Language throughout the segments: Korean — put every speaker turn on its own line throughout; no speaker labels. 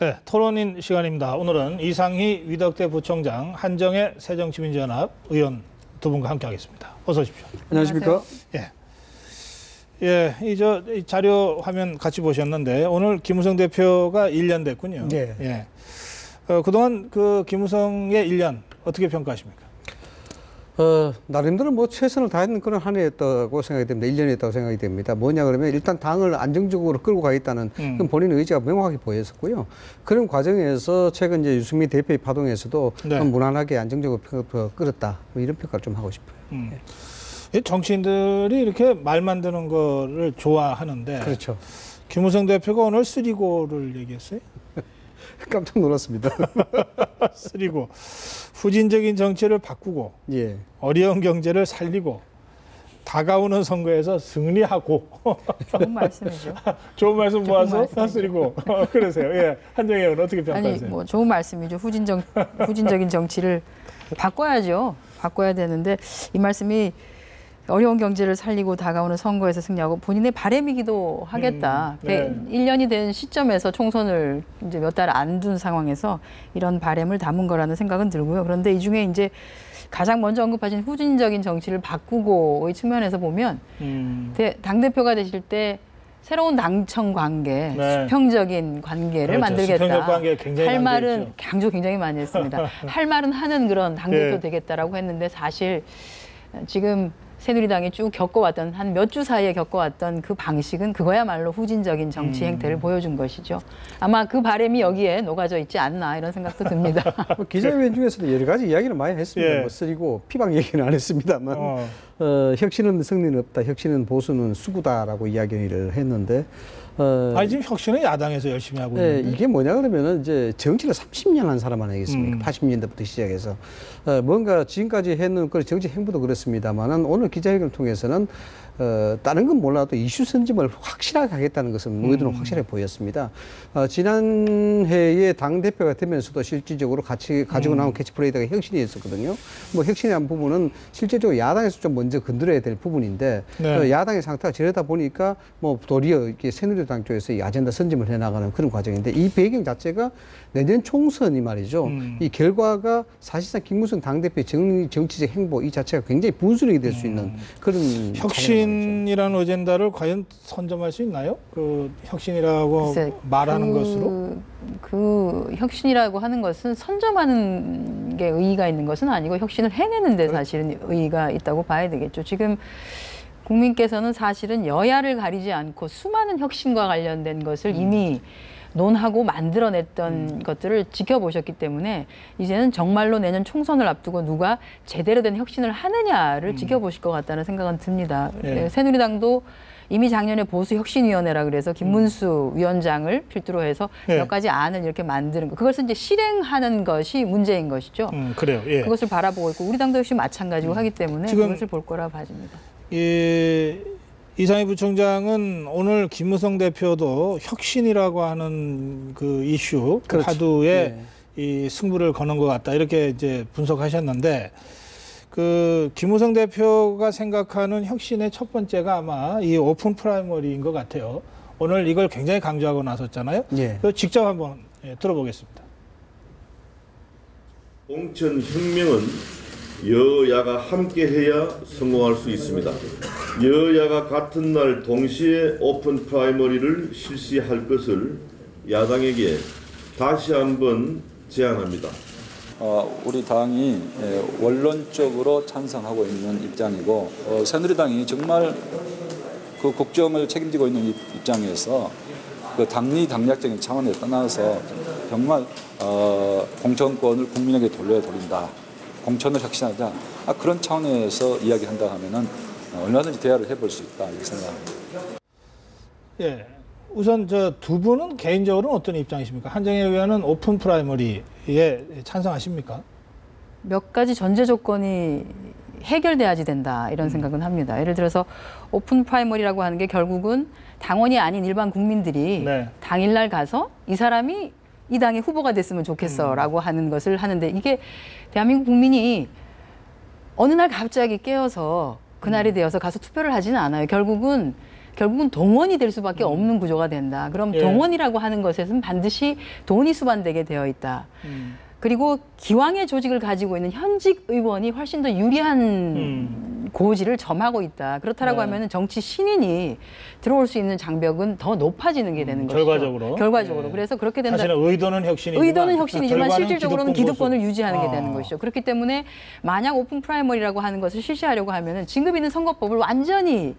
네, 토론인 시간입니다. 오늘은 이상희 위덕대 부총장, 한정혜 새정치민주연합 의원 두 분과 함께하겠습니다. 어서 오십시오.
안녕하십니까?
이 자료 화면 같이 보셨는데 오늘 김무성 대표가 1년 됐군요.
네.
그동안 그 김무성의 1년 어떻게 평가하십니까?
나름대로 뭐 최선을 다했는 그런 한 해였다고 생각이 됩니다. 1년이었다고 생각이 됩니다. 뭐냐 그러면 일단 당을 안정적으로 끌고 가겠다는 그런 본인의 의지가 명확하게 보였었고요. 그런 과정에서 최근 이제 유승민 대표의 파동에서도 무난하게 안정적으로 끌었다. 뭐 이런 평가를 좀 하고 싶어요.
정치인들이 이렇게 말 만드는 거를 좋아하는데
그렇죠.
김무성 대표가 오늘 쓰리고를 얘기했어요?
깜짝 놀랐습니다.
쓰리고 후진적인 정치를 바꾸고 어려운 경제를 살리고 다가오는 선거에서 승리하고
좋은 말씀이죠.
좋은 말씀 모아서 쓰리고 그러세요. 한정혜 의원 어떻게 평가하세요?
아니 뭐 좋은 말씀이죠. 후진적인 정치를 바꿔야죠. 바꿔야 되는데 이 말씀이 어려운 경제를 살리고 다가오는 선거에서 승리하고 본인의 바람이기도 하겠다. 1년이 된 시점에서 총선을 이제 몇 달 안 둔 상황에서 이런 바람을 담은 거라는 생각은 들고요. 그런데 이 중에 이제 가장 먼저 언급하신 후진적인 정치를 바꾸고의 측면에서 보면 당대표가 되실 때 새로운 당청 관계, 수평적인 관계를 만들겠다.
수평적 관계 굉장히
할 말은 강조 굉장히 많이 했습니다. 할 말은 하는 그런 당대표 되겠다라고 했는데 사실 지금 새누리당이 쭉 겪어왔던 한 몇 주 사이에 겪어왔던 그 방식은 그거야말로 후진적인 정치 행태를 보여준 것이죠. 아마 그 바람이 여기에 녹아져 있지 않나 이런 생각도 듭니다.
기자회견 중에서도 여러 가지 이야기를 많이 했습니다. 뭐 쓰리고 피방 얘기는 안 했습니다만 혁신은 승리는 없다. 혁신은 보수는 수구다라고 이야기를 했는데
지금 혁신은 야당에서 열심히 하고 있는데
이게 뭐냐 그러면은 이제 정치를 30년 한 사람 아니겠습니까? 80년대부터 시작해서 뭔가 지금까지 했는 그 정치 행보도 그렇습니다만은 오늘 기자회견을 통해서는 다른 건 몰라도 이슈 선점을 확실하게 하겠다는 것은 의도는 확실하게 보였습니다. 지난해에 당대표가 되면서도 실질적으로 같이 가지고 나온 캐치프레이드가 혁신이었었거든요. 뭐 혁신이라는 부분은 실제적으로 야당에서 좀 먼저 건드려야 될 부분인데 야당의 상태가 저러다 보니까 뭐 도리어 이렇게 새누리당 쪽에서 이 아젠다 선점을 해나가는 그런 과정인데 이 배경 자체가 내년 총선이 말이죠. 이 결과가 사실상 김무성 당대표의 정치적 행보 이 자체가 굉장히 분수령이 될 수 있는 그런
혁신이라는 어젠다를 과연 선점할 수 있나요? 그 혁신이라고 말하는 것으로?
그 혁신이라고 하는 것은 선점하는 게 의의가 있는 것은 아니고 혁신을 해내는 데 사실은 의의가 있다고 봐야 되겠죠. 지금 국민께서는 사실은 여야를 가리지 않고 수많은 혁신과 관련된 것을 이미 논하고 만들어냈던 것들을 지켜보셨기 때문에 이제는 정말로 내년 총선을 앞두고 누가 제대로 된 혁신을 하느냐를 지켜보실 것 같다는 생각은 듭니다. 새누리당도 이미 작년에 보수혁신위원회라 그래서 김문수 위원장을 필두로 해서 몇 가지 안을 이렇게 만드는 거. 그것을 이제 실행하는 것이 문제인 것이죠.
그래요.
그것을 바라보고 있고 우리 당도 역시 마찬가지고 하기 때문에 그것을 볼 거라 봐집니다.
이상희 부총장은 오늘 김무성 대표도 혁신이라고 하는 그 이슈 그 화두에 이 승부를 거는 것 같다 이렇게 이제 분석하셨는데 그 김무성 대표가 생각하는 혁신의 첫 번째가 아마 이 오픈 프라이머리인 것 같아요. 오늘 이걸 굉장히 강조하고 나섰잖아요. 직접 한번 들어보겠습니다.
공천혁명은 여야가 함께해야 성공할 수 있습니다. 여야가 같은 날 동시에 오픈 프라이머리를 실시할 것을 야당에게 다시 한번 제안합니다.
우리 당이 원론적으로 찬성하고 있는 입장이고 새누리당이 정말 그 국정을 책임지고 있는 입장에서 그 당리 당략적인 차원에 떠나서 정말 공천권을 국민에게 돌린다. 공천을 혁신하자 그런 차원에서 이야기한다 하면은 얼마든지 대화를 해볼 수 있다 이렇게 생각합니다.
우선 저 두 분은 개인적으로는 어떤 입장이십니까? 한정혜 의원은 오픈 프라이머리에 찬성하십니까?
몇 가지 전제 조건이 해결돼야지 된다 이런 생각은 합니다. 예를 들어서 오픈 프라이머리라고 하는 게 결국은 당원이 아닌 일반 국민들이 당일날 가서 이 사람이 이 당의 후보가 됐으면 좋겠어라고 하는 것을 하는데 이게 대한민국 국민이 어느 날 갑자기 깨어서 그날이 되어서 가서 투표를 하지는 않아요. 결국은 결국은 동원이 될 수밖에 없는 구조가 된다. 그럼
예.
동원이라고 하는 것에서는 반드시 돈이 수반되게 되어 있다. 그리고 기왕의 조직을 가지고 있는 현직 의원이 훨씬 더 유리한 고지를 점하고 있다. 그렇다라고
네.
하면은 정치 신인이 들어올 수 있는 장벽은 더 높아지는 게 되는 것이죠.
결과적으로.
그래서 그렇게 된다.
사실은 의도는 혁신이지만,
의도는 혁신이지만
결과는
실질적으로는 기득권을 유지하는 게 되는
아.
것이죠. 그렇기 때문에 만약 오픈 프라이머리라고 하는 것을 실시하려고 하면은 지금 있는 선거법을 완전히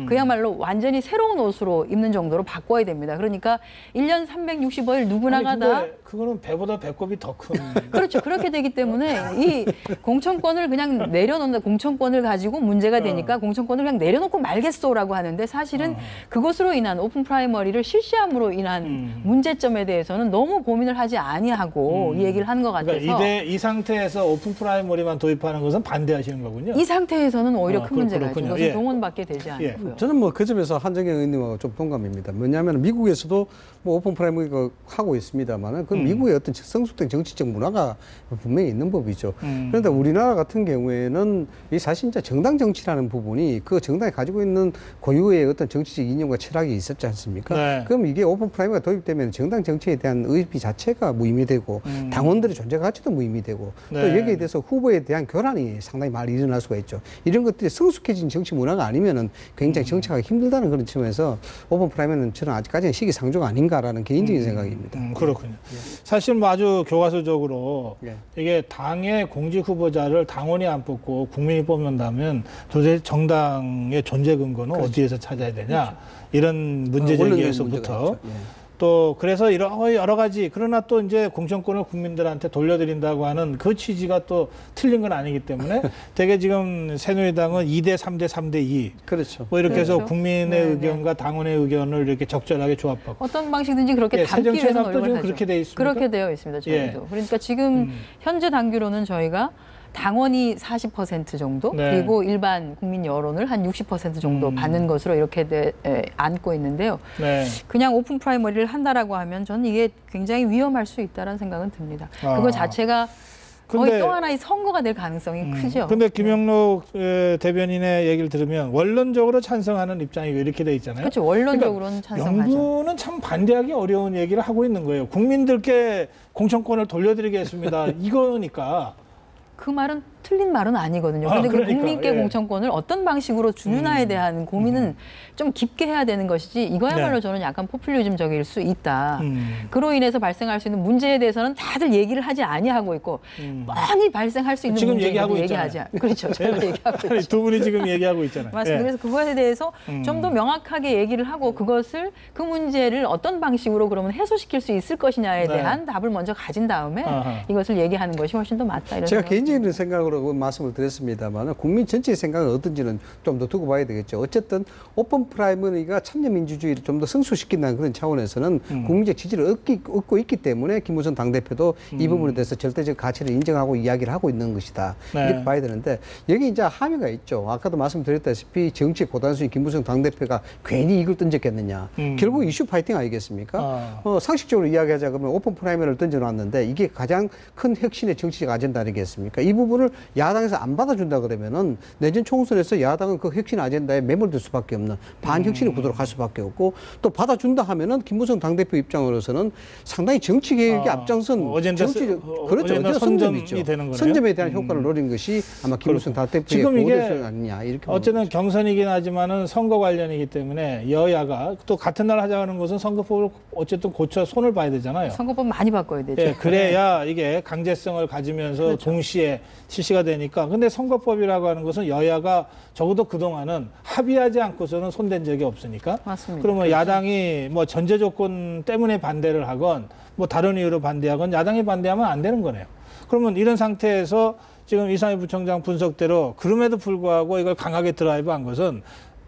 그야말로 완전히 새로운 옷으로 입는 정도로 바꿔야 됩니다. 그러니까 1년 365일 누구나가 다
그거는 배보다 배꼽이 더 큰.
그렇죠. 그렇게 되기 때문에 이 공천권을 그냥 내려놓는다. 공천권을 가지고 문제가 되니까 공천권을 그냥 내려놓고 말겠소라고 하는데 사실은 그것으로 인한 오픈 프라이머리를 실시함으로 인한 문제점에 대해서는 너무 고민을 하지 아니하고 이 얘기를 하는 것 같아서
그러니까 이 상태에서 오픈 프라이머리만 도입하는 것은 반대하시는 거군요.
이 상태에는 오히려 큰 문제가 있죠.
그렇군요.
그것은
예.
동원받게 되지 않고요.
저는 뭐 그 점에서 한정현 의원님하고 좀 동감입니다. 뭐냐면 미국에서도 뭐 오픈 프라이머리가 하고 있습니다만은 그 미국의 어떤 성숙된 정치적 문화가 분명히 있는 법이죠. 그런데 우리나라 같은 경우에는 이 사실 진짜 정당 정치라는 부분이 그 정당이 가지고 있는 고유의 어떤 정치적 이념과 철학이 있었지 않습니까?
네.
그럼 이게 오픈 프라이머리가 도입되면 정당 정치에 대한 의비 자체가 무의미 되고 당원들의 존재 가치도 무의미 되고 또
네.
여기에 대해서 후보에 대한 교란이 상당히 많이 일어날 수가 있죠. 이런 것들이 성숙해진 정치 문화가 아니면은 굉장히 정치하기 힘들다는 그런 측면에서 오픈 프라이머리는 저는 아직까지는 시기상조가 아닌가라는 개인적인 생각입니다.
그렇군요. 사실 뭐 아주 교과서적으로
예.
이게 당의 공직 후보자를 당원이 안 뽑고 국민이 뽑는다면 도대체 정당의 존재 근거는 어디에서 찾아야 되냐 이런 문제
원론적인
제기에서부터
문제가 있죠. 예.
또 그래서 여러 가지 그러나 또 이제 공천권을 국민들한테 돌려드린다고 하는 그 취지가 또 틀린 건 아니기 때문에 되게 지금 새누리당은 2대 3대 3대 2
그렇죠.
뭐 이렇게 해서
그렇죠.
국민의
네,
의견과 당원의 의견을 이렇게 적절하게 조합하고
어떤 방식든지 그렇게
예,
담기 위해서
새정치연합도
노력을
지금
하죠.
그렇게 돼 있습니까?
그렇게 되어 있습니다. 저희도.
예.
그러니까 지금 현재 당규로는 저희가 당원이 40% 정도
네.
그리고 일반 국민 여론을 한 60% 정도 받는 것으로 이렇게 안고 있는데요.
네.
그냥 오픈 프라이머리를 한다라고 하면 저는 이게 굉장히 위험할 수 있다는 생각은 듭니다. 그거 자체가 거의
근데-
또 하나의 선거가 될 가능성이 크죠.
근데 김영록 대변인의 얘기를 들으면 원론적으로 찬성하는 입장이 이렇게 돼 있잖아요.
그렇죠. 원론적으로는 찬성하죠.
명분은 참 반대하기 어려운 얘기를 하고 있는 거예요. 국민들께 공천권을 돌려드리겠습니다. 이거니까.
그 말은 틀린 말은 아니거든요. 그런데 그
그러니까,
국민께
예.
공천권을 어떤 방식으로 주느냐에 대한 고민은 좀 깊게 해야 되는 것이지 이거야말로
네.
저는 약간 포퓰리즘적일 수 있다.
음.
그로 인해서 발생할 수 있는 문제에 대해서는 다들 얘기를 하지 아니하고 있고 뻔히 발생할 수 있는
지금
문제에
얘기하고
얘기하지
있잖아요.
그렇죠. 제가 얘기하고
아니,
있죠.
두 분이 지금 얘기하고 있잖아요.
맞습니다.
예.
그래서 그거에 대해서 좀 더 명확하게 얘기를 하고 그것을 그 문제를 어떤 방식으로 그러면 해소시킬 수 있을 것이냐에
네.
대한 답을 먼저 가진 다음에
아하.
이것을 얘기하는 것이 훨씬 더 맞다. 이런
제가
생각이
개인적인 생각으로 말씀을 드렸습니다만 국민 전체의 생각은 어떤지는 좀 더 두고 봐야 되겠죠. 어쨌든 오픈 프라이머리가 참여민주주의를 좀 더 승수시킨다는 그런 차원에서는 국민적 지지를 얻고 있기 때문에 김무성 당대표도 이 부분에 대해서 절대적 가치를 인정하고 이야기를 하고 있는 것이다.
네.
이렇게 봐야 되는데 여기 이제 함의가 있죠. 아까도 말씀드렸다시피 정치 고단수인 김무성 당대표가 괜히 이걸 던졌겠느냐. 결국 이슈 파이팅 아니겠습니까? 상식적으로 이야기하자 그러면 오픈 프라이머리를 던져놨는데 이게 가장 큰 혁신의 정치적 아젠다 아니겠습니까? 이 부분을 야당에서 안 받아준다 그러면은 내년 총선에서 야당은 그 혁신 아젠다에 매몰될 수밖에 없는 반혁신의 구도로 갈 수밖에 없고 또 받아준다 하면은 김무성 당대표 입장으로서는 상당히 정치 개혁에 앞장선
어젠다
어젠다 선점이죠.
되는 거네요.
선점에 대한 효과를 노린 것이 아마 김무성 당대표의
지금 이게
고대성 아니냐 이렇게
어쨌든 경선이긴 하지만은 선거 관련이기 때문에 여야가 또 같은 날 하자는 것은 선거법을 어쨌든 고쳐 손을 봐야 되잖아요.
선거법 많이 바꿔야 되죠.
예, 그래야 이게 강제성을 가지면서
그렇죠.
동시에 실시가 되니까. 근데 선거법이라고 하는 것은 여야가 적어도 그동안은 합의하지 않고서는 손댄 적이 없으니까.
맞습니다.
그러면
그렇죠.
야당이 뭐 전제 조건 때문에 반대를 하건 뭐 다른 이유로 반대하건 야당이 반대하면 안 되는 거네요. 그러면 이런 상태에서 지금 이상희 부총장 분석대로 그럼에도 불구하고 이걸 강하게 드라이브한 것은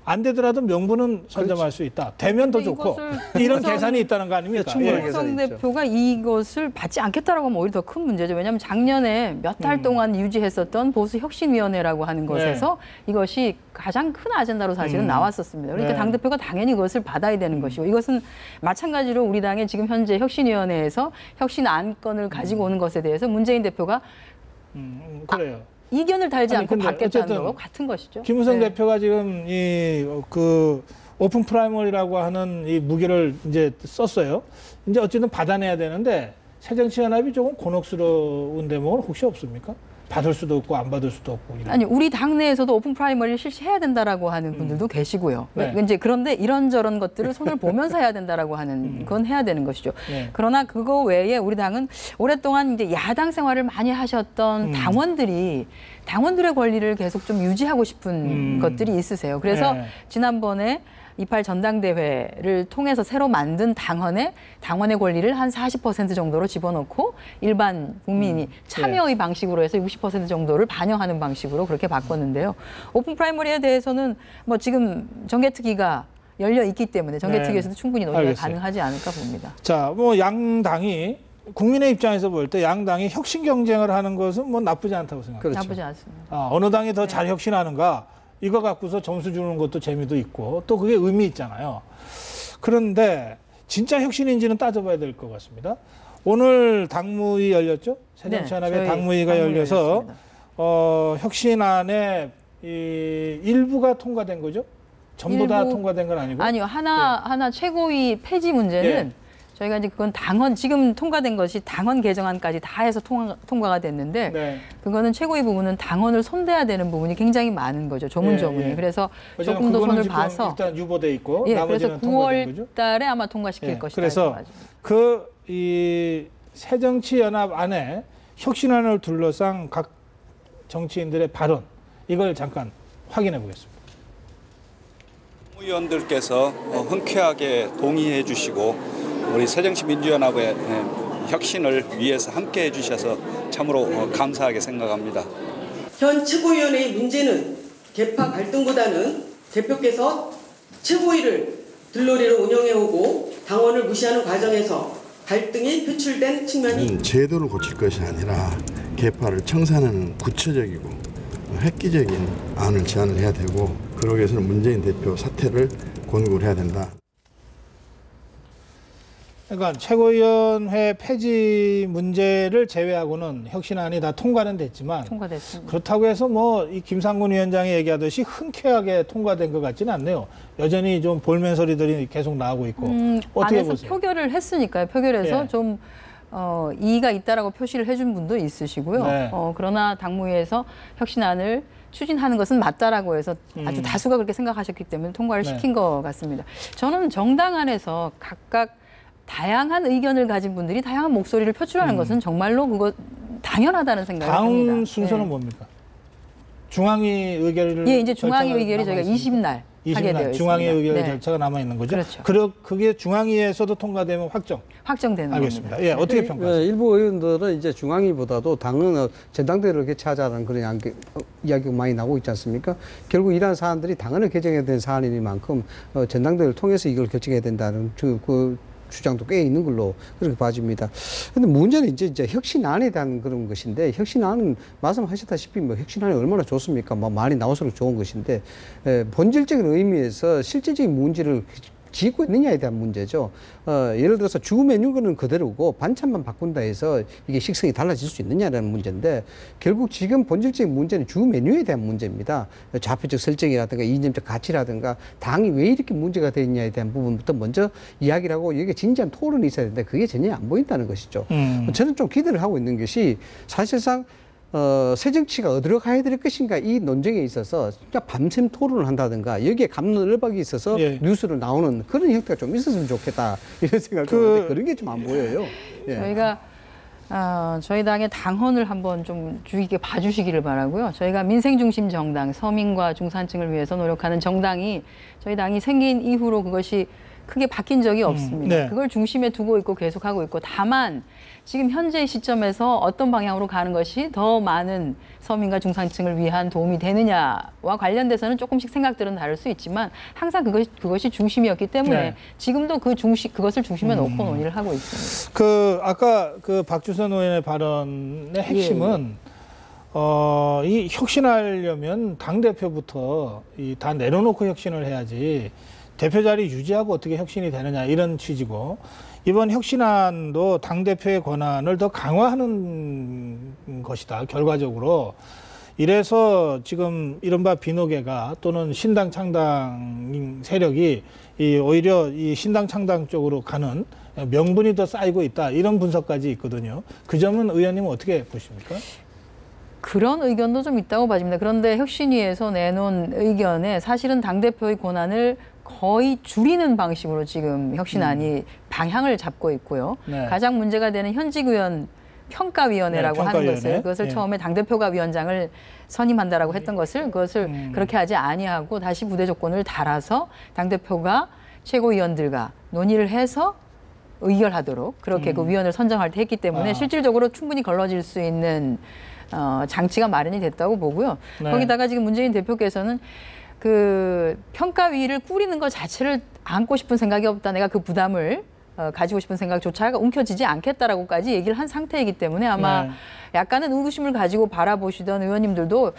안 되더라도 명분은 선점할 수 있다. 되면 더
근데
좋고
이것을
이런
김무성-
계산이 있다는 거 아닙니까?
충분히
예.
계산이
김무성
있죠.
대표가 이것을 받지 않겠다라고 하면 오히려 더 큰 문제죠. 왜냐하면 작년에 몇 달 동안 유지했었던 보수혁신위원회라고 하는 것에서 이것이 가장 큰 아젠다로 사실은 나왔었습니다. 그러니까
네.
당대표가 당연히 이것을 받아야 되는 것이고 이것은 마찬가지로 우리 당의 지금 현재 혁신위원회에서 혁신 안건을 가지고 오는 것에 대해서 문재인 대표가
그래요.
이견을 달지
아니,
않고
근데
받겠다는
어쨌든
거와 같은 것이죠.
김무성
네.
대표가 지금 그 오픈 프라이머리라고 하는 이 무기를 이제 썼어요. 이제 어쨌든 받아내야 되는데 새정치연합이 조금 곤혹스러운 대목은 혹시 없습니까? 받을 수도 없고 안 받을 수도 없고. 이런.
아니 우리 당내에서도 오픈 프라이머리를 실시해야 된다라고 하는 분들도 계시고요.
네.
이제 그런데 이런저런 것들을 손을 보면서 해야 된다라고 하는 건 해야 되는 것이죠.
네.
그러나 그거 외에 우리 당은 오랫동안 이제 야당 생활을 많이 하셨던 당원들의 권리를 계속 좀 유지하고 싶은 것들이 있으세요. 그래서
네.
지난번에 28 전당대회를 통해서 새로 만든 당원의 권리를 한 40% 정도로 집어넣고 일반 국민이 참여의 방식으로 해서 60% 정도를 반영하는 방식으로 그렇게 바꿨는데요. 오픈 프라이머리에 대해서는 뭐 지금 정개특위가 열려 있기 때문에 정개특위에서도 충분히 논의가
알겠어요.
가능하지 않을까 봅니다.
자, 뭐 양당이 국민의 입장에서 볼 때 양당이 혁신 경쟁을 하는 것은 뭐 나쁘지 않다고 생각합니다.
그렇죠.
나쁘지 않습니다.
어느 당이 더 잘 혁신하는가 이거 갖고서 점수 주는 것도 재미도 있고 또 그게 의미 있잖아요. 그런데 진짜 혁신인지는 따져봐야 될 것 같습니다. 오늘 당무위 열렸죠? 새정치연합의
저희
당무위가
당무위
열려서
열렸습니다.
혁신안에 이 일부가 통과된 거죠? 전부 다
일부-
통과된 건 아니고?
아니요. 하나 최고위 폐지 문제는
예.
저희가 이제 그건 당헌 지금 통과된 것이 당헌 개정안까지 다 해서 통과가 됐는데
네.
그거는 최고위 부분은 당헌을 손대야 되는 부분이 굉장히 많은 거죠. 조문조문이.
예, 예.
그래서
어쨌든
조금 더
그거는
손을
지금
봐서
일단 유보돼 있고
예, 그래서
나머지는 통과된 거죠?
9월 달에 아마 통과시킬
예,
것이다.
그래서
이렇게
이 새정치연합 안에 혁신안을 둘러싼 각 정치인들의 발언 이걸 잠깐 확인해 보겠습니다.
의원들께서 흔쾌하게 동의해 주시고 우리 새정치민주연합의 혁신을 위해서 함께 해 주셔서 참으로 감사하게 생각합니다.
현 최고위원회의 문제는 개파 갈등보다는 대표께서 최고위를 들러리로 운영해오고 당원을 무시하는 과정에서 갈등이 표출된 측면이
제도를 고칠 것이 아니라 개파를 청산하는 구체적이고 획기적인 안을 제안을 해야 되고 그러기 위해서는 문재인 대표 사퇴를 권고를 해야 된다.
그러니까 최고위원회 폐지 문제를 제외하고는 혁신안이 다 통과는 됐지만
통과됐습니다.
그렇다고 해서 뭐 이 김상곤 위원장이 얘기하듯이 흔쾌하게 통과된 것 같지는 않네요. 여전히 좀 볼멘 소리들이 계속 나오고 있고 어떻게
안에서
보세요?
표결을 했으니까요. 표결해서
예.
좀 이의가 있다라고 표시를 해준 분도 있으시고요.
네.
그러나 당무위에서 혁신안을 추진하는 것은 맞다라고 해서 아주 다수가 그렇게 생각하셨기 때문에 통과를
네.
시킨 것 같습니다. 저는 정당 안에서 각각 다양한 의견을 가진 분들이 다양한 목소리를 표출하는 것은 정말로 그거 당연하다는 생각이 듭니다.
다음 순서는
네.
뭡니까? 중앙위 의결을
예, 이제 중앙위
절차가
의결이 저희가
남아있습니까?
20날 하게 되어
20날 중앙위
있습니다.
의결
네.
절차가 남아 있는 거죠.
그렇죠.
그게 중앙위에서도 통과되면 확정.
확정되는
알겠습니다.
겁니다.
예, 어떻게 평가하세요?
일부 의원들은 이제 중앙위보다도 당은 전당대회를 개최하자는 그런 이야기가 많이 나오고 있지 않습니까? 결국 이러한 사안들이 당헌을 개정해야 되는 사안이니만큼 전당대회를 통해서 이걸 결정해야 된다는 그 주장도 꽤 있는 걸로 그렇게 봐집니다. 근데 문제는 이제 혁신안에 대한 그런 것인데 혁신안은 말씀하셨다시피 뭐 혁신안이 얼마나 좋습니까? 뭐 많이 나올수록 좋은 것인데 본질적인 의미에서 실질적인 문제를 짓고 있느냐에 대한 문제죠. 예를 들어서 주 메뉴는 그대로고 반찬만 바꾼다 해서 이게 식성이 달라질 수 있느냐라는 문제인데 결국 지금 본질적인 문제는 주 메뉴에 대한 문제입니다. 좌표적 설정이라든가 이념적 가치라든가 당이 왜 이렇게 문제가 되느냐에 대한 부분부터 먼저 이야기를 하고 이게 진지한 토론이 있어야 되는데 그게 전혀 안 보인다는 것이죠. 저는 좀 기대를 하고 있는 것이 사실상 새정치가 어디로 가야 될 것인가 이 논쟁에 있어서 진짜 밤샘 토론을 한다든가 여기에 갑론을박이 있어서
예.
뉴스로 나오는 그런 형태가 좀 있었으면 좋겠다 이런 생각을 하는데 그런 게 좀 안 보여요. 예.
저희가 저희 당의 당헌을 한번 좀 주의 깊게 봐주시기를 바라고요. 저희가 민생 중심 정당, 서민과 중산층을 위해서 노력하는 정당이 저희 당이 생긴 이후로 그것이 크게 바뀐 적이 없습니다.
네.
그걸 중심에 두고 있고 계속하고 있고 다만 지금 현재 시점에서 어떤 방향으로 가는 것이 더 많은 서민과 중산층을 위한 도움이 되느냐와 관련돼서는 조금씩 생각들은 다를 수 있지만 항상 그것이 중심이었기 때문에
네.
지금도 그것을 중심에 놓고 논의를 하고 있습니다.
아까 박주선 의원의 발언의 핵심은 이 혁신하려면 당 대표부터 다 내려놓고 혁신을 해야지. 대표 자리 유지하고 어떻게 혁신이 되느냐 이런 취지고 이번 혁신안도 당대표의 권한을 더 강화하는 것이다. 결과적으로 이래서 지금 이른바 비노계가 또는 신당 창당 세력이 오히려 이 신당 창당 쪽으로 가는 명분이 더 쌓이고 있다. 이런 분석까지 있거든요. 그 점은 의원님은 어떻게 보십니까?
그런 의견도 좀 있다고 봐집니다. 그런데 혁신위에서 내놓은 의견에 사실은 당대표의 권한을 거의 줄이는 방식으로 지금 혁신안이 방향을 잡고 있고요.
네.
가장 문제가 되는 현직 의원 평가위원회라고
네,
하는
평가위원회.
그것을
예.
처음에 당대표가 위원장을 선임한다라고 했던 그것을 그렇게 하지 아니하고 다시 부대 조건을 달아서 당대표가 최고위원들과 논의를 해서 의결하도록 그렇게 그 위원을 선정할 때 했기 때문에 실질적으로 충분히 걸러질 수 있는 장치가 마련이 됐다고 보고요.
네.
거기다가 지금 문재인 대표께서는 그 평가위를 꾸리는 것 자체를 안고 싶은 생각이 없다. 내가 그 부담을 가지고 싶은 생각조차 움켜쥐지 않겠다라고까지 얘기를 한 상태이기 때문에 아마
네.
약간은 의구심을 가지고 바라보시던 의원님들도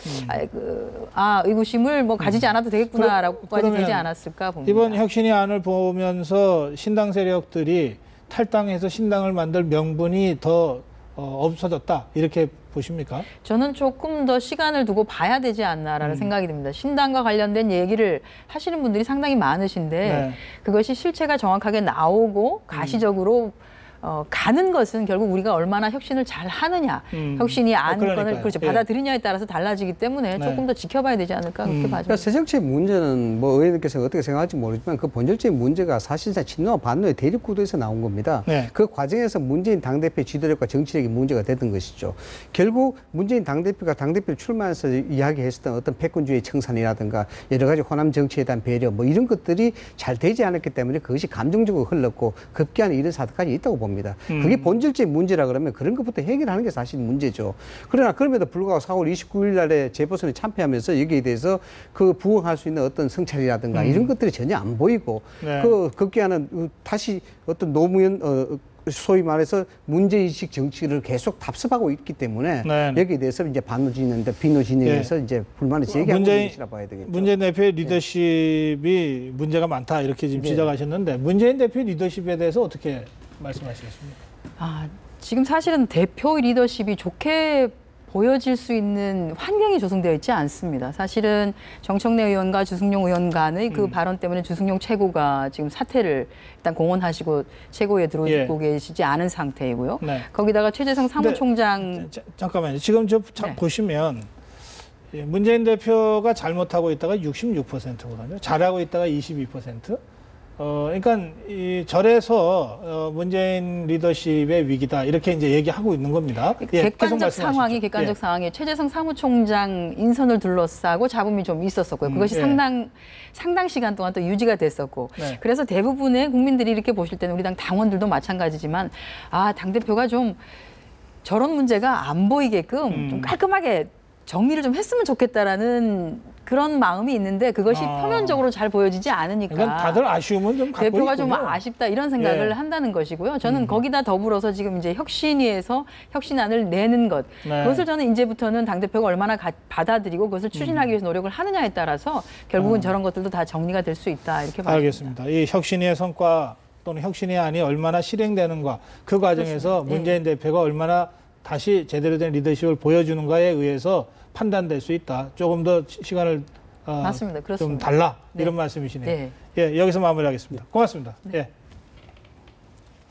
의구심을 뭐 가지지 않아도 되겠구나라고까지
그러면
되지 않았을까 봅니다.
이번 혁신위 안을 보면서 신당 세력들이 탈당해서 신당을 만들 명분이 더 없어졌다 이렇게 보십니까?
저는 조금 더 시간을 두고 봐야 되지 않나라는 생각이 듭니다. 신당과 관련된 얘기를 하시는 분들이 상당히 많으신데
네.
그것이 실체가 정확하게 나오고 가시적으로 가는 것은 결국 우리가 얼마나 혁신을 잘 하느냐, 혁신이 안건을
그러니까요.
그렇죠,
예.
받아들이냐에 따라서 달라지기 때문에
네.
조금 더 지켜봐야 되지 않을까 그렇게
그러니까
봐집니다.
새정치의 문제는 뭐 의원님께서 어떻게 생각할지 모르지만 그 본질적인 문제가 사실상 친노와 반노의 대립 구도에서 나온 겁니다.
네.
그 과정에서 문재인 당대표의 지도력과 정치력이 문제가 됐던 것이죠. 결국 문재인 당대표가 당대표를 출마해서 이야기했었던 어떤 패권주의 청산이라든가 여러 가지 호남 정치에 대한 배려 뭐 이런 것들이 잘 되지 않았기 때문에 그것이 감정적으로 흘렀고 급기야는 이런 사태까지 있다고 봅니다. 그게 본질적인 문제라 그러면 그런 것부터 해결하는 게 사실 문제죠. 그러나 그럼에도 불구하고 4월 29일 날에 재보선에 참패하면서 여기에 대해서 그 부응할 수 있는 어떤 성찰이라든가 이런 것들이 전혀 안 보이고
네.
그 급기야는 다시 어떤 노무현 소위 말해서 문제의식 정치를 계속 답습하고 있기 때문에
네.
여기에 대해서 이제 반노 진영인데 비노 진영에서 이제 불만을 제기하고 있는 것이라 봐야 되겠죠.
문재인 대표의 리더십이 문제가 많다 이렇게 지금 지적하셨는데 문재인 대표의 리더십에 대해서 어떻게 말씀하시겠습니까?
지금 사실은 대표의 리더십이 좋게 보여질 수 있는 환경이 조성되어 있지 않습니다. 사실은 정청래 의원과 주승용 의원 간의 그 발언 때문에 주승용 최고가 지금 사퇴를 일단 공언하시고 최고위에 들어오고 계시지 않은 상태이고요.
네.
거기다가 최재성 사무총장
잠깐만요. 지금 보시면 문재인 대표가 잘못하고 있다가 66%거든요. 잘하고 있다가 22%. 그러니까 이 절에서 문재인 리더십의 위기다 이렇게 이제 얘기하고 있는 겁니다.
객관적 상황이 객관적 상황에 최재성 사무총장 인선을 둘러싸고 잡음이 좀 있었었고요. 그것이 상당 시간 동안 또 유지가 됐었고 그래서 대부분의 국민들이 이렇게 보실 때는 우리 당 당원들도 마찬가지지만 당대표가 좀 저런 문제가 안 보이게끔 좀 깔끔하게 정리를 좀 했으면 좋겠다라는 그런 마음이 있는데 그것이 표면적으로 잘 보여지지 않으니까
그러니까 다들 아쉬움은 좀 갖고
대표가
있군요.
좀 아쉽다 이런 생각을 한다는 것이고요. 저는 거기다 더불어서 지금 이제 혁신위에서 혁신안을 내는 것 그것을 저는 이제부터는 당대표가 얼마나 받아들이고 그것을 추진하기 위해서 노력을 하느냐에 따라서 결국은 저런 것들도 다 정리가 될 수 있다 이렇게 봐요.
알겠습니다. 이 혁신위의 성과 또는 혁신의 안이 얼마나 실행되는가 그 과정에서 문재인 대표가 얼마나 다시 제대로 된 리더십을 보여주는가에 의해서 판단될 수 있다. 조금 더 시간을
맞습니다.
좀
그렇습니다.
달라 이런 말씀이시네요.
네.
예, 여기서 마무리하겠습니다. 고맙습니다. 예.